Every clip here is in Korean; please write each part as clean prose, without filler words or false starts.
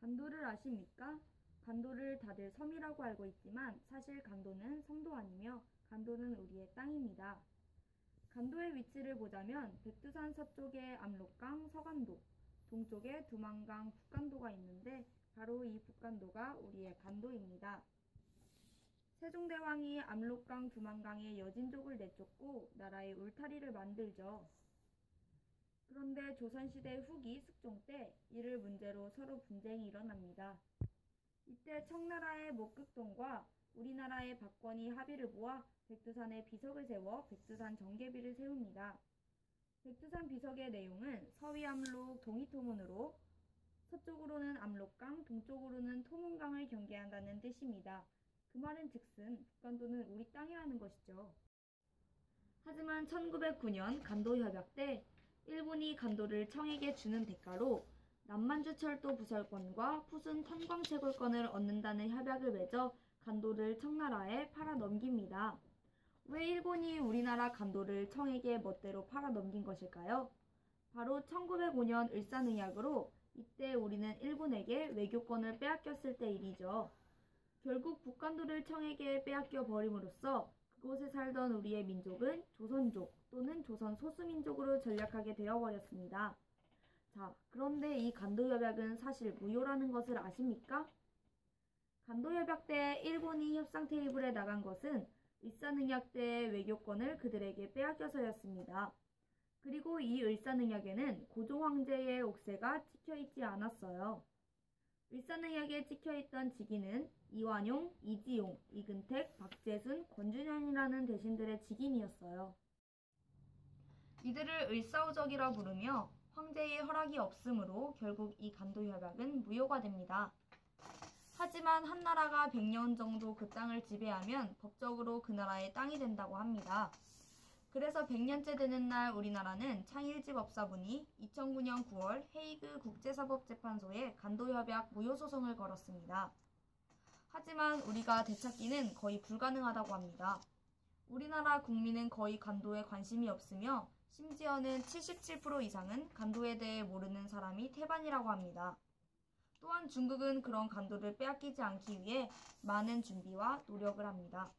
간도를 아십니까? 간도를 다들 섬이라고 알고 있지만 사실 간도는 섬도 아니며 간도는 우리의 땅입니다. 간도의 위치를 보자면 백두산 서쪽에 압록강 서간도, 동쪽에 두만강 북간도가 있는데 바로 이 북간도가 우리의 간도입니다. 세종대왕이 압록강 두만강의 여진족을 내쫓고 나라의 울타리를 만들죠. 그런데 조선시대 후기 숙종 때 이를 문제로 서로 분쟁이 일어납니다. 이때 청나라의 목극동과 우리나라의 박권이 합의를 보아 백두산에 비석을 세워 백두산 정계비를 세웁니다. 백두산 비석의 내용은 서위암록 동이토문으로 서쪽으로는 압록강, 동쪽으로는 토문강을 경계한다는 뜻입니다. 그 말은 즉슨 북간도는 우리 땅이라는 것이죠. 하지만 1909년 간도협약 때 일본이 간도를 청에게 주는 대가로 남만주철도 부설권과 푸순 탄광채굴권을 얻는다는 협약을 맺어 간도를 청나라에 팔아 넘깁니다. 왜 일본이 우리나라 간도를 청에게 멋대로 팔아 넘긴 것일까요? 바로 1905년 을사능약으로 이때 우리는 일본에게 외교권을 빼앗겼을 때 일이죠. 결국 북간도를 청에게 빼앗겨 버림으로써 그곳에 살던 우리의 민족은 조선족 또는 조선 소수민족으로 전락하게 되어버렸습니다. 자, 그런데 이 간도협약은 사실 무효라는 것을 아십니까? 간도협약 때 일본이 협상 테이블에 나간 것은 을사능약 때의 외교권을 그들에게 빼앗겨서였습니다. 그리고 이 을사능약에는 고종 황제의 옥새가 찍혀있지 않았어요. 을사능약에 찍혀있던 직인은 이완용, 이지용, 이근택, 박재순, 권준현이라는 대신들의 직인이었어요. 이들을 을사오적이라 부르며 황제의 허락이 없으므로 결국 이 간도협약은 무효가 됩니다. 하지만 한 나라가 100년 정도 그 땅을 지배하면 법적으로 그 나라의 땅이 된다고 합니다. 그래서 100년째 되는 날 우리나라는 창일지 법사분이 2009년 9월 헤이그 국제사법재판소에 간도협약 무효소송을 걸었습니다. 하지만 우리가 되찾기는 거의 불가능하다고 합니다. 우리나라 국민은 거의 간도에 관심이 없으며 심지어는 77% 이상은 간도에 대해 모르는 사람이 태반이라고 합니다. 또한 중국은 그런 간도를 빼앗기지 않기 위해 많은 준비와 노력을 합니다.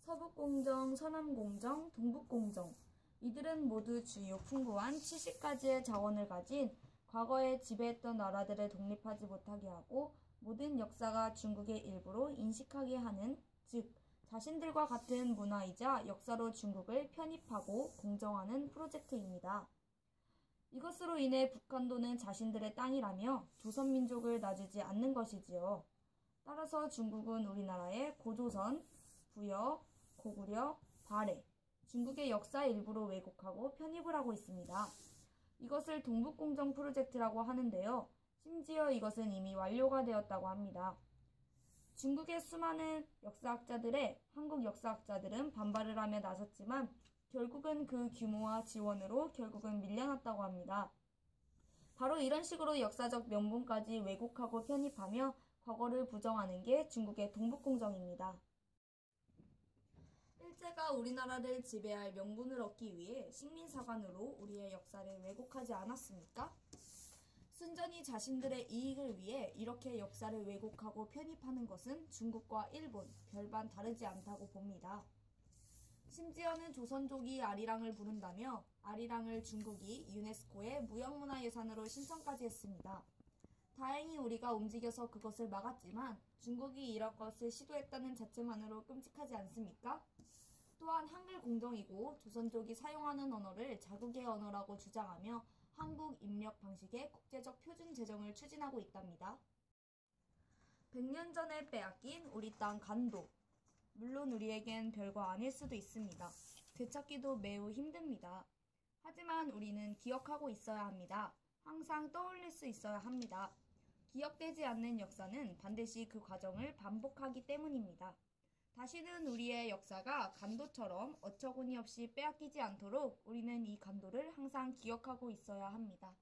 서북공정, 서남공정, 동북공정 이들은 모두 주요 풍부한 70가지의 자원을 가진 과거에 지배했던 나라들을 독립하지 못하게 하고 모든 역사가 중국의 일부로 인식하게 하는, 즉 자신들과 같은 문화이자 역사로 중국을 편입하고 공정하는 프로젝트입니다. 이것으로 인해 북한도는 자신들의 땅이라며 조선민족을 놔주지 않는 것이지요. 따라서 중국은 우리나라의 고조선, 부여, 고구려, 발해, 중국의 역사 일부로 왜곡하고 편입을 하고 있습니다. 이것을 동북공정 프로젝트라고 하는데요. 심지어 이것은 이미 완료가 되었다고 합니다. 중국의 수많은 역사학자들의 한국 역사학자들은 반발을 하며 나섰지만 결국은 그 규모와 지원으로 결국은 밀려났다고 합니다. 바로 이런 식으로 역사적 명분까지 왜곡하고 편입하며 과거를 부정하는 게 중국의 동북공정입니다. 일제가 우리나라를 지배할 명분을 얻기 위해 식민사관으로 우리의 역사를 왜곡하지 않았습니까? 순전히 자신들의 이익을 위해 이렇게 역사를 왜곡하고 편입하는 것은 중국과 일본, 별반 다르지 않다고 봅니다. 심지어는 조선족이 아리랑을 부른다며 아리랑을 중국이 유네스코에 무형문화유산으로 신청까지 했습니다. 다행히 우리가 움직여서 그것을 막았지만 중국이 이런 것을 시도했다는 자체만으로 끔찍하지 않습니까? 또한 한글 공정이고 조선족이 사용하는 언어를 자국의 언어라고 주장하며 한국 입력 방식의 국제적 표준 제정을 추진하고 있답니다. 100년 전에 빼앗긴 우리 땅 간도. 물론 우리에겐 별거 아닐 수도 있습니다. 되찾기도 매우 힘듭니다. 하지만 우리는 기억하고 있어야 합니다. 항상 떠올릴 수 있어야 합니다. 기억되지 않는 역사는 반드시 그 과정을 반복하기 때문입니다. 다시는 우리의 역사가 간도처럼 어처구니 없이 빼앗기지 않도록 우리는 이 간도를 항상 기억하고 있어야 합니다.